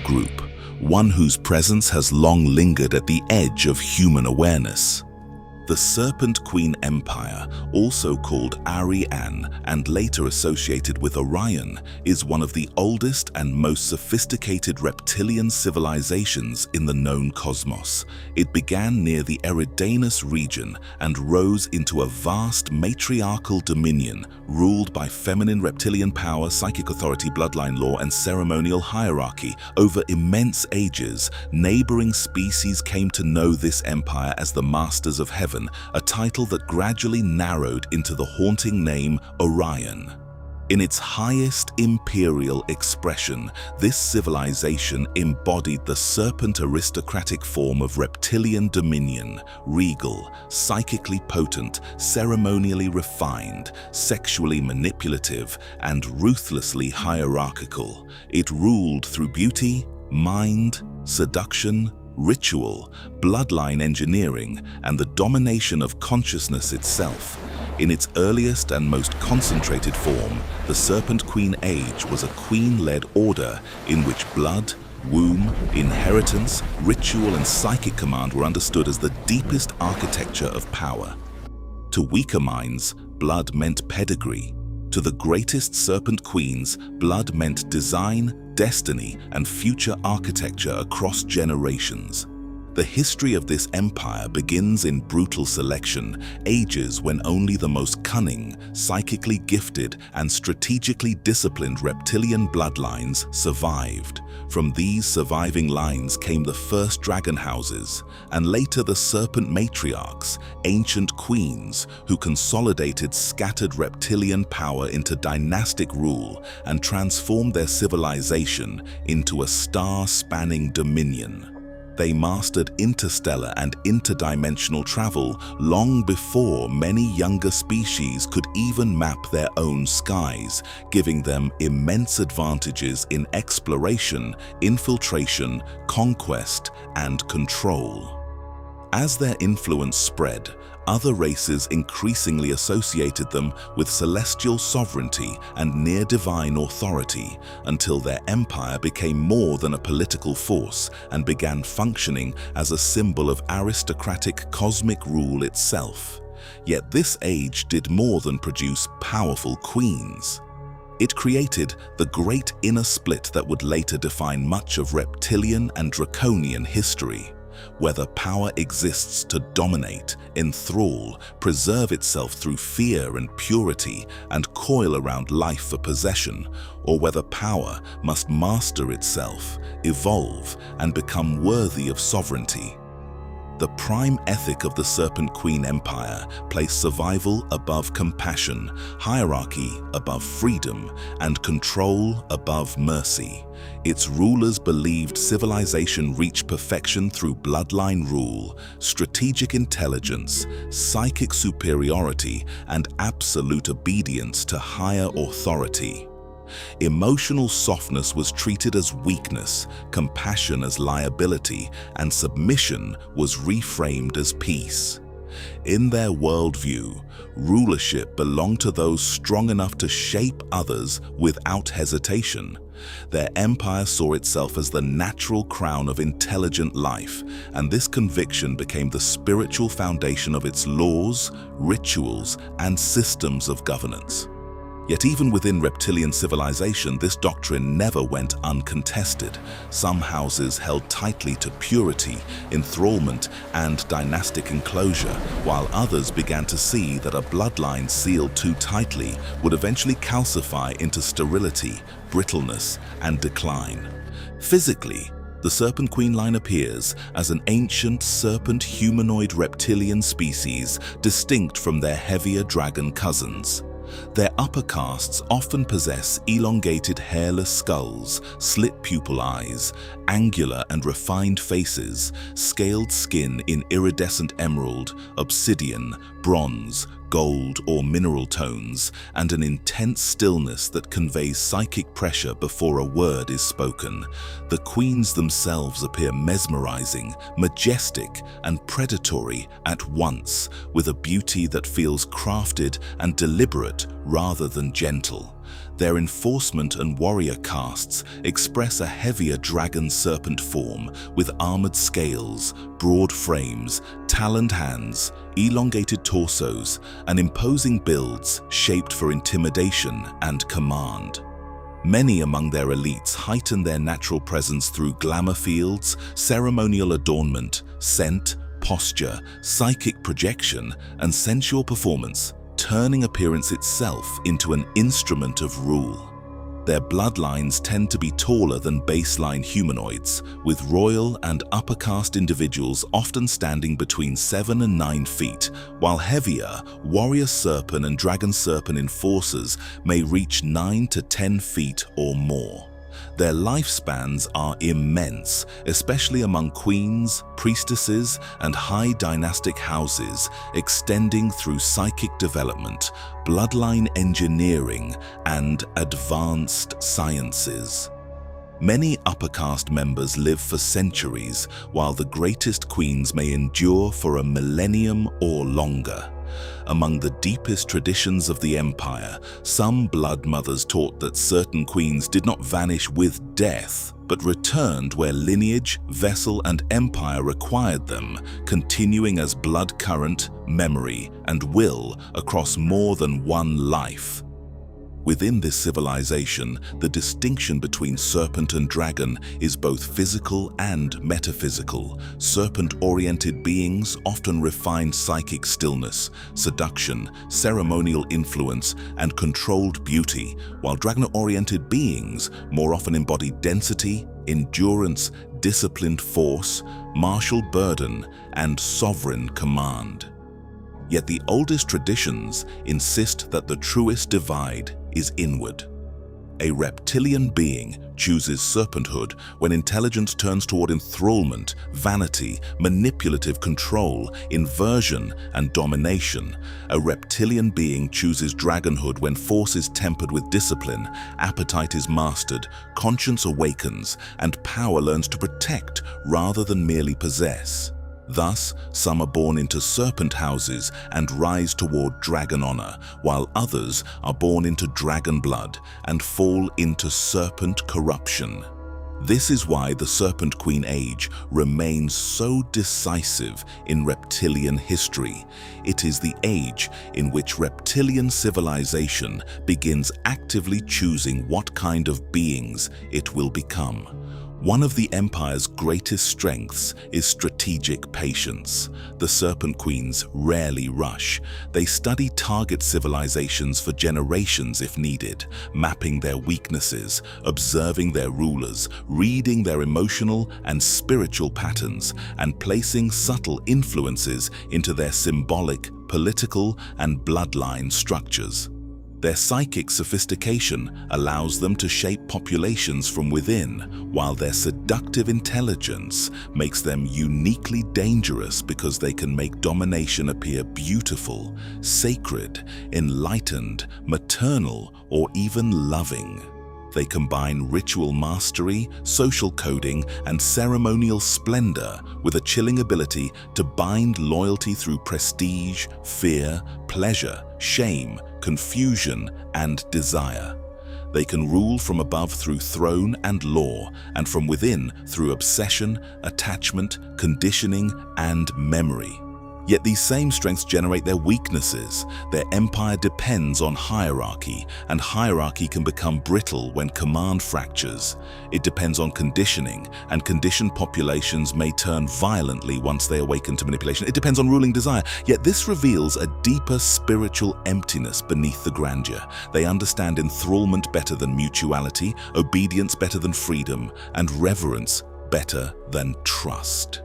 group, one whose presence has long lingered at the edge of human awareness. The Serpent Queen Empire, also called Ari-An and later associated with Orion, is one of the oldest and most sophisticated reptilian civilizations in the known cosmos. It began near the Eridanus region and rose into a vast matriarchal dominion ruled by feminine reptilian power, psychic authority, bloodline law, and ceremonial hierarchy. Over immense ages, neighboring species came to know this empire as the Masters of Heaven, a title that gradually narrowed into the haunting name Orion. In its highest imperial expression, this civilization embodied the serpent aristocratic form of reptilian dominion, regal, psychically potent, ceremonially refined, sexually manipulative, and ruthlessly hierarchical. It ruled through beauty, mind, seduction, ritual, bloodline engineering, and the domination of consciousness itself. In its earliest and most concentrated form, the Serpent Queen Age was a queen-led order in which blood, womb, inheritance, ritual, and psychic command were understood as the deepest architecture of power. To weaker minds, blood meant pedigree. To the greatest Serpent Queens, blood meant design, destiny, and future architecture across generations. The history of this empire begins in brutal selection, ages when only the most cunning, psychically gifted, and strategically disciplined reptilian bloodlines survived. From these surviving lines came the first dragon houses, and later the serpent matriarchs, ancient queens who consolidated scattered reptilian power into dynastic rule and transformed their civilization into a star-spanning dominion. They mastered interstellar and interdimensional travel long before many younger species could even map their own skies, giving them immense advantages in exploration, infiltration, conquest, and control. As their influence spread, other races increasingly associated them with celestial sovereignty and near-divine authority, until their empire became more than a political force and began functioning as a symbol of aristocratic cosmic rule itself. Yet this age did more than produce powerful queens. It created the great inner split that would later define much of reptilian and draconian history. Whether power exists to dominate, enthrall, preserve itself through fear and purity, and coil around life for possession, or whether power must master itself, evolve, and become worthy of sovereignty. The prime ethic of the Serpent Queen Empire placed survival above compassion, hierarchy above freedom, and control above mercy. Its rulers believed civilization reached perfection through bloodline rule, strategic intelligence, psychic superiority, and absolute obedience to higher authority. Emotional softness was treated as weakness, compassion as liability, and submission was reframed as peace. In their worldview, rulership belonged to those strong enough to shape others without hesitation. Their empire saw itself as the natural crown of intelligent life, and this conviction became the spiritual foundation of its laws, rituals, and systems of governance. Yet even within reptilian civilization, this doctrine never went uncontested. Some houses held tightly to purity, enthrallment, and dynastic enclosure, while others began to see that a bloodline sealed too tightly would eventually calcify into sterility, brittleness, and decline. Physically, the Serpent Queen line appears as an ancient serpent humanoid reptilian species distinct from their heavier dragon cousins. Their upper castes often possess elongated hairless skulls, slit pupil eyes, angular and refined faces, scaled skin in iridescent emerald, obsidian, bronze, gold, or mineral tones, and an intense stillness that conveys psychic pressure before a word is spoken. The queens themselves appear mesmerizing, majestic, and predatory at once, with a beauty that feels crafted and deliberate rather than gentle. Their enforcement and warrior castes express a heavier dragon-serpent form with armored scales, broad frames, taloned hands, elongated torsos, and imposing builds shaped for intimidation and command. Many among their elites heighten their natural presence through glamour fields, ceremonial adornment, scent, posture, psychic projection, and sensual performance, turning appearance itself into an instrument of rule. Their bloodlines tend to be taller than baseline humanoids, with royal and upper caste individuals often standing between 7 and 9 feet, while heavier warrior serpent and dragon serpent enforcers may reach 9 to 10 feet or more. Their lifespans are immense, especially among queens, priestesses, and high dynastic houses, extending through psychic development, bloodline engineering, and advanced sciences. Many upper caste members live for centuries, while the greatest queens may endure for a millennium or longer. Among the deepest traditions of the empire, some blood mothers taught that certain queens did not vanish with death, but returned where lineage, vessel, and empire required them, continuing as blood current, memory, and will across more than one life. Within this civilization, the distinction between serpent and dragon is both physical and metaphysical. Serpent-oriented beings often refine psychic stillness, seduction, ceremonial influence, and controlled beauty, while dragon-oriented beings more often embody density, endurance, disciplined force, martial burden, and sovereign command. Yet the oldest traditions insist that the truest divide is inward. A reptilian being chooses serpenthood when intelligence turns toward enthrallment, vanity, manipulative control, inversion, and domination. A reptilian being chooses dragonhood when force is tempered with discipline, appetite is mastered, conscience awakens, and power learns to protect rather than merely possess. Thus, some are born into serpent houses and rise toward dragon honor, while others are born into dragon blood and fall into serpent corruption. This is why the Serpent Queen age remains so decisive in reptilian history. It is the age in which reptilian civilization begins actively choosing what kind of beings it will become. One of the Empire's greatest strengths is strategic patience. The Serpent Queens rarely rush. They study target civilizations for generations if needed, mapping their weaknesses, observing their rulers, reading their emotional and spiritual patterns, and placing subtle influences into their symbolic, political, and bloodline structures. Their psychic sophistication allows them to shape populations from within, while their seductive intelligence makes them uniquely dangerous because they can make domination appear beautiful, sacred, enlightened, maternal, or even loving. They combine ritual mastery, social coding, and ceremonial splendor with a chilling ability to bind loyalty through prestige, fear, pleasure, shame, confusion, and desire. They can rule from above through throne and law, and from within through obsession, attachment, conditioning, and memory. Yet these same strengths generate their weaknesses. Their empire depends on hierarchy, and hierarchy can become brittle when command fractures. It depends on conditioning, and conditioned populations may turn violently once they awaken to manipulation. It depends on ruling desire, yet this reveals a deeper spiritual emptiness beneath the grandeur. They understand enthrallment better than mutuality, obedience better than freedom, and reverence better than trust.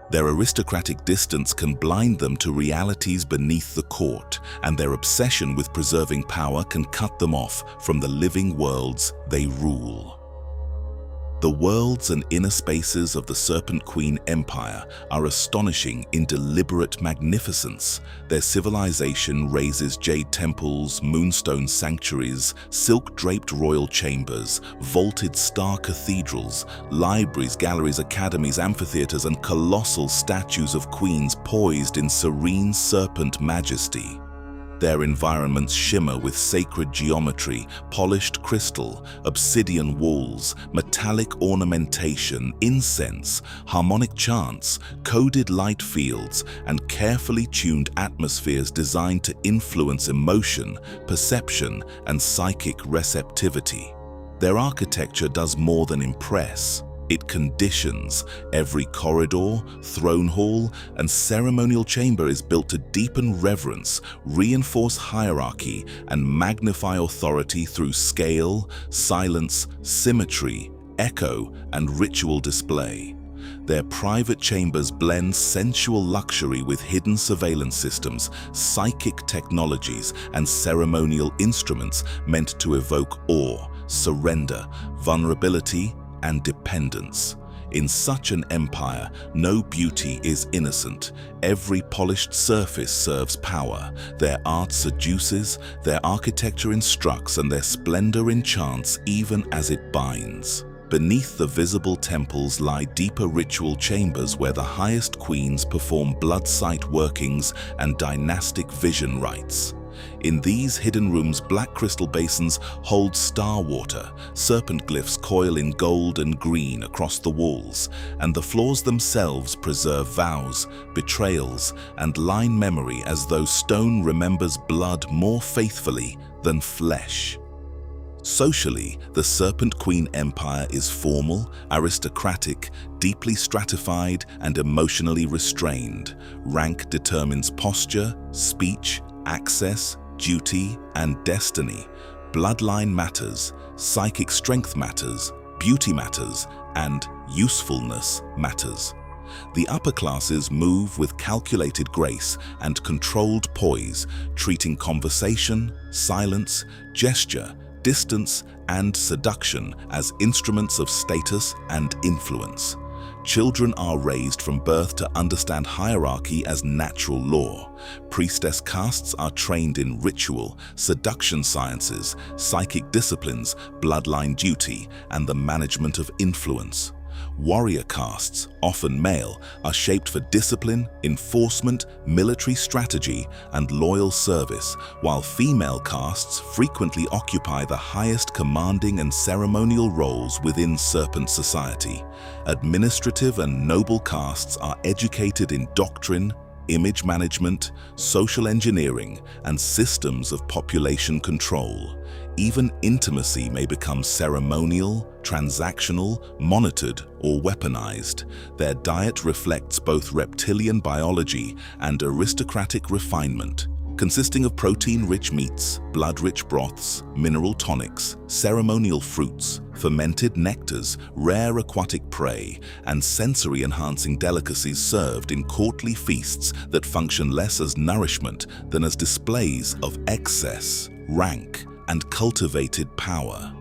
Their aristocratic distance can blind them to realities beneath the court, and their obsession with preserving power can cut them off from the living worlds they rule. The worlds and inner spaces of the Serpent Queen Empire are astonishing in deliberate magnificence. Their civilization raises jade temples, moonstone sanctuaries, silk-draped royal chambers, vaulted star cathedrals, libraries, galleries, academies, amphitheaters, and colossal statues of queens poised in serene serpent majesty. Their environments shimmer with sacred geometry, polished crystal, obsidian walls, metallic ornamentation, incense, harmonic chants, coded light fields, and carefully tuned atmospheres designed to influence emotion, perception, and psychic receptivity. Their architecture does more than impress. It conditions. Every corridor, throne hall, and ceremonial chamber is built to deepen reverence, reinforce hierarchy, and magnify authority through scale, silence, symmetry, echo, and ritual display. Their private chambers blend sensual luxury with hidden surveillance systems, psychic technologies, and ceremonial instruments meant to evoke awe, surrender, vulnerability, and dependence. In such an empire, no beauty is innocent. Every polished surface serves power. Their art seduces, their architecture instructs, and their splendor enchants even as it binds. Beneath the visible temples lie deeper ritual chambers where the highest queens perform blood sight workings and dynastic vision rites. In these hidden rooms, black crystal basins hold star water, serpent glyphs coil in gold and green across the walls, and the floors themselves preserve vows, betrayals, and line memory as though stone remembers blood more faithfully than flesh. Socially, the Serpent Queen Empire is formal, aristocratic, deeply stratified, and emotionally restrained. Rank determines posture, speech, access, duty, and destiny. Bloodline matters, psychic strength matters, beauty matters, and usefulness matters. The upper classes move with calculated grace and controlled poise, treating conversation, silence, gesture, distance, and seduction as instruments of status and influence. Children are raised from birth to understand hierarchy as natural law. Priestess castes are trained in ritual, seduction sciences, psychic disciplines, bloodline duty, and the management of influence. Warrior castes, often male, are shaped for discipline, enforcement, military strategy, and loyal service, while female castes frequently occupy the highest commanding and ceremonial roles within serpent society. Administrative and noble castes are educated in doctrine, image management, social engineering, and systems of population control. Even intimacy may become ceremonial, transactional, monitored, or weaponized. Their diet reflects both reptilian biology and aristocratic refinement, consisting of protein-rich meats, blood-rich broths, mineral tonics, ceremonial fruits, fermented nectars, rare aquatic prey, and sensory-enhancing delicacies served in courtly feasts that function less as nourishment than as displays of excess, rank, and cultivated power.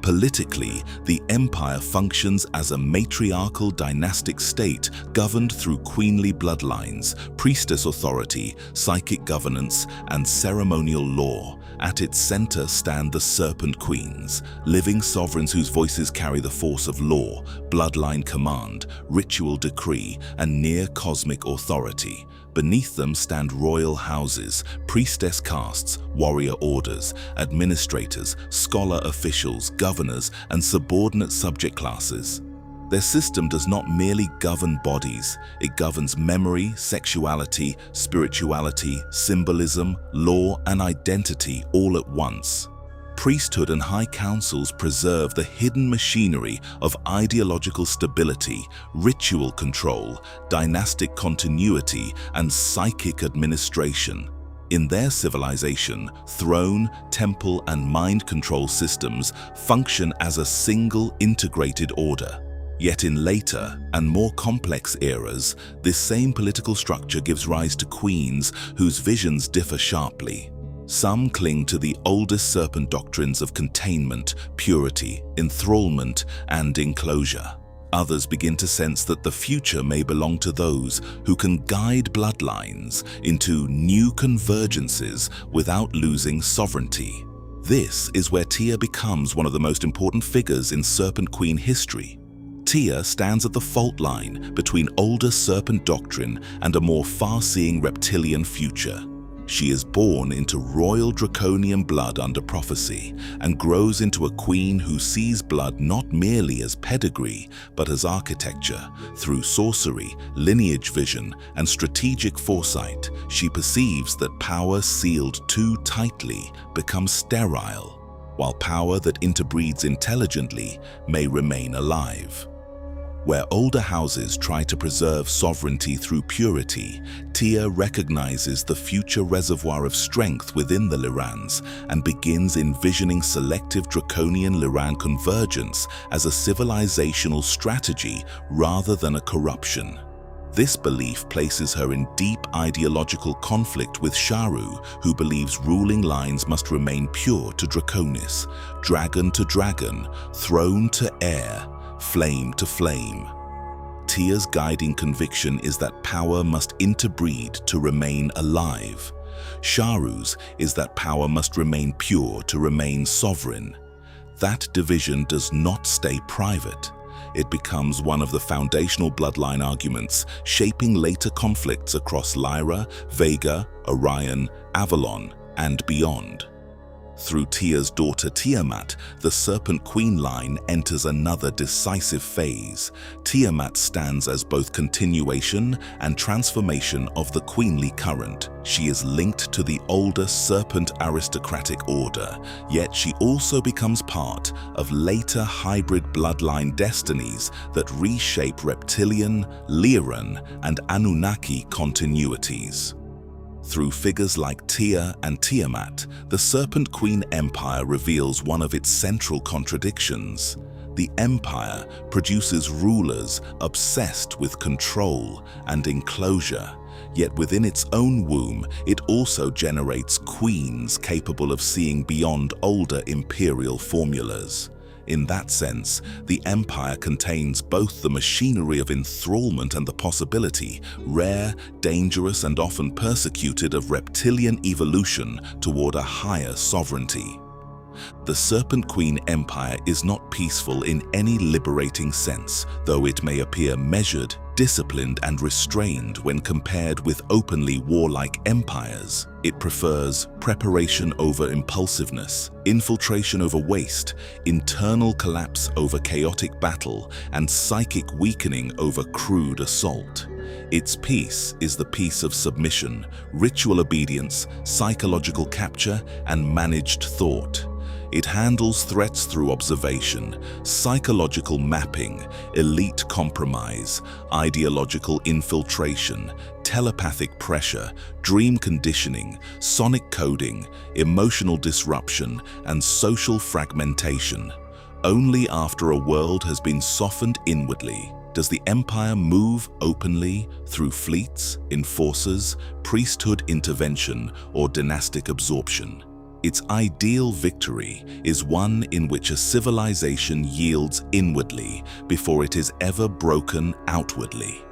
Politically, the empire functions as a matriarchal dynastic state governed through queenly bloodlines, priestess authority, psychic governance, and ceremonial law. At its center stand the Serpent Queens, living sovereigns whose voices carry the force of law, bloodline command, ritual decree, and near-cosmic authority. Beneath them stand royal houses, priestess castes, warrior orders, administrators, scholar officials, governors, and subordinate subject classes. Their system does not merely govern bodies, it governs memory, sexuality, spirituality, symbolism, law, and identity all at once. Priesthood and high councils preserve the hidden machinery of ideological stability, ritual control, dynastic continuity, and psychic administration. In their civilization, throne, temple, and mind control systems function as a single integrated order. Yet in later and more complex eras, this same political structure gives rise to queens whose visions differ sharply. Some cling to the oldest serpent doctrines of containment, purity, enthrallment, and enclosure. Others begin to sense that the future may belong to those who can guide bloodlines into new convergences without losing sovereignty. This is where Tia becomes one of the most important figures in Serpent Queen history. Tia stands at the fault line between older serpent doctrine and a more far-seeing reptilian future. She is born into royal draconian blood under prophecy and grows into a queen who sees blood not merely as pedigree but as architecture. Through sorcery, lineage vision, and strategic foresight, she perceives that power sealed too tightly becomes sterile, while power that interbreeds intelligently may remain alive. Where older houses try to preserve sovereignty through purity, Tia recognizes the future reservoir of strength within the Lirans and begins envisioning selective draconian-Liran convergence as a civilizational strategy rather than a corruption. This belief places her in deep ideological conflict with Sharu, who believes ruling lines must remain pure to Draconis, dragon to dragon, throne to heir, flame to flame. Tia's guiding conviction is that power must interbreed to remain alive. Sharu's is that power must remain pure to remain sovereign. That division does not stay private. It becomes one of the foundational bloodline arguments, shaping later conflicts across Lyra, Vega, Orion, Avalon, and beyond. Through Tia's daughter Tiamat, the Serpent Queen line enters another decisive phase. Tiamat stands as both continuation and transformation of the queenly current. She is linked to the older Serpent aristocratic order, yet she also becomes part of later hybrid bloodline destinies that reshape Reptilian, Lyran, and Anunnaki continuities. Through figures like Tia and Tiamat, the Serpent Queen Empire reveals one of its central contradictions. The Empire produces rulers obsessed with control and enclosure, yet within its own womb it also generates queens capable of seeing beyond older imperial formulas. In that sense, the Empire contains both the machinery of enthrallment and the possibility, rare, dangerous, and often persecuted, of reptilian evolution toward a higher sovereignty. The Serpent Queen Empire is not peaceful in any liberating sense, though it may appear measured, disciplined, and restrained when compared with openly warlike empires. It prefers preparation over impulsiveness, infiltration over waste, internal collapse over chaotic battle, and psychic weakening over crude assault. Its peace is the peace of submission, ritual obedience, psychological capture, and managed thought. It handles threats through observation, psychological mapping, elite compromise, ideological infiltration, telepathic pressure, dream conditioning, sonic coding, emotional disruption, and social fragmentation. Only after a world has been softened inwardly does the Empire move openly through fleets, enforcers, priesthood intervention, or dynastic absorption. Its ideal victory is one in which a civilization yields inwardly before it is ever broken outwardly.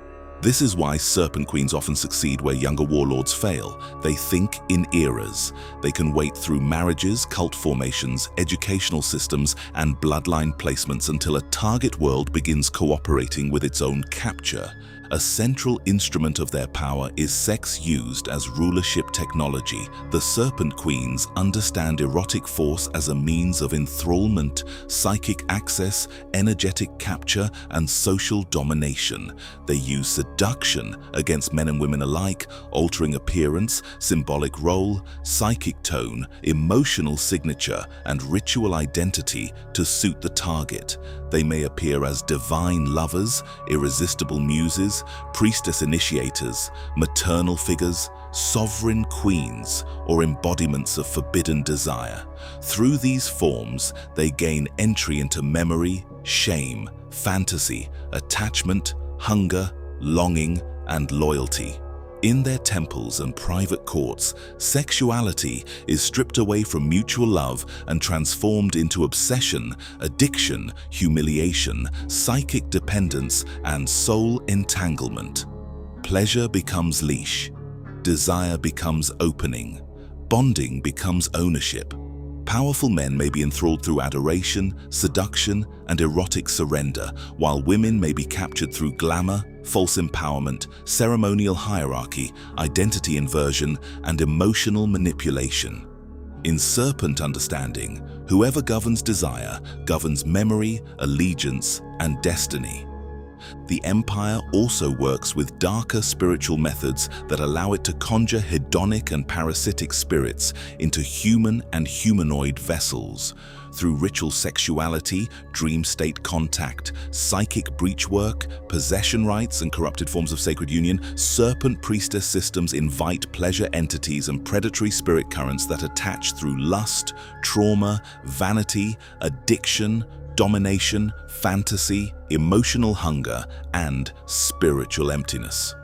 This is why Serpent Queens often succeed where younger warlords fail. They think in eras. They can wait through marriages, cult formations, educational systems, and bloodline placements until a target world begins cooperating with its own capture. A central instrument of their power is sex used as rulership technology. The Serpent Queens understand erotic force as a means of enthrallment, psychic access, energetic capture, and social domination. They use seduction against men and women alike, altering appearance, symbolic role, psychic tone, emotional signature, and ritual identity to suit the target. They may appear as divine lovers, irresistible muses, priestess initiators, maternal figures, sovereign queens, or embodiments of forbidden desire. Through these forms, they gain entry into memory, shame, fantasy, attachment, hunger, longing, and loyalty. In their temples and private courts, sexuality is stripped away from mutual love and transformed into obsession, addiction, humiliation, psychic dependence, and soul entanglement. Pleasure becomes leash. Desire becomes opening. Bonding becomes ownership. Powerful men may be enthralled through adoration, seduction, and erotic surrender, while women may be captured through glamour, false empowerment, ceremonial hierarchy, identity inversion, and emotional manipulation. In serpent understanding, whoever governs desire governs memory, allegiance, and destiny. The Empire also works with darker spiritual methods that allow it to conjure hedonic and parasitic spirits into human and humanoid vessels. Through ritual sexuality, dream state contact, psychic breach work, possession rites, and corrupted forms of sacred union, serpent priestess systems invite pleasure entities and predatory spirit currents that attach through lust, trauma, vanity, addiction, domination, fantasy, emotional hunger, and spiritual emptiness.